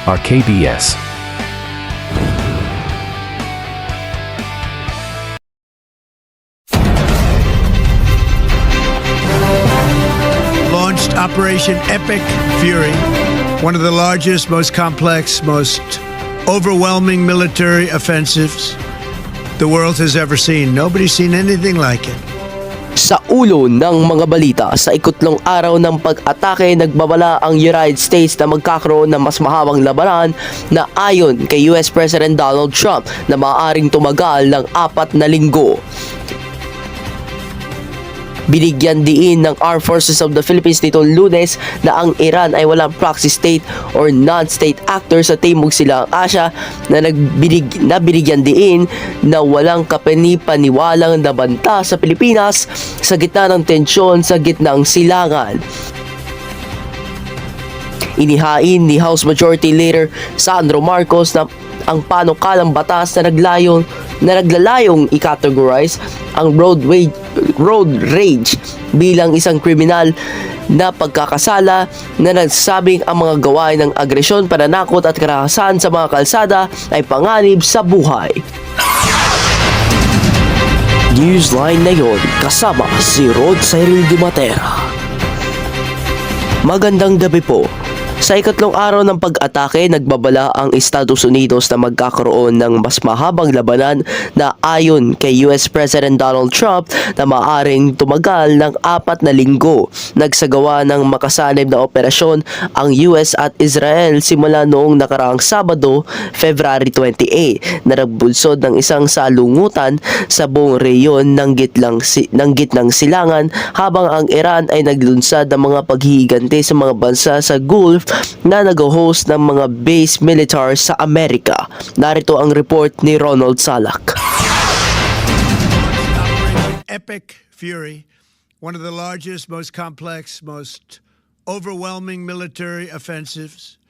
RKBS. Launched Operation Epic Fury, one of the largest, most complex, most overwhelming military offensives the world has ever seen. Nobody's seen anything like it. Sa ulo ng mga balita, sa ikutlong araw ng pag-atake, nagbabala ang United States na magkakaroon ng mas mahabang labanan na ayon kay US President Donald Trump na maaaring tumagal ng 4 na linggo. Binigyan diin ng Armed Forces of the Philippines nitong Lunes na ang Iran ay walang proxy state or non-state actor sa Timog Silangang Asya na binigyan diin na walang kapanipaniwalang nabanta sa Pilipinas sa gitna ng tensyon sa gitnang silangan. Inihain ni House Majority Leader Sandro Marcos na ang panukalang batas na naglalayong i-categorize ang road rage bilang isang kriminal na pagkakasala na nagsabing ang mga gawain ng agresyon, pananakot at karahasan sa mga kalsada ay panganib sa buhay. Newsline ngayon kasama si Rod Cyril Dumatera. Magandang gabi po. Sa ikatlong araw ng pag-atake, nagbabala ang Estados Unidos na magkakaroon ng mas mahabang labanan na ayon kay US President Donald Trump na maaaring tumagal ng 4 na linggo. Nagsagawa ng makasanib na operasyon ang US at Israel simula noong nakaraang Sabado, February 28, na nagbunsod ng isang salungutan sa buong reyon ng gitnang silangan habang ang Iran ay naglunsad ng mga paghihiganti sa mga bansa sa Gulf na nag-host ng mga base militar sa Amerika. Narito ang report ni Ronald Salak. Epic Fury, one of the largest, most complex, most overwhelming military offensives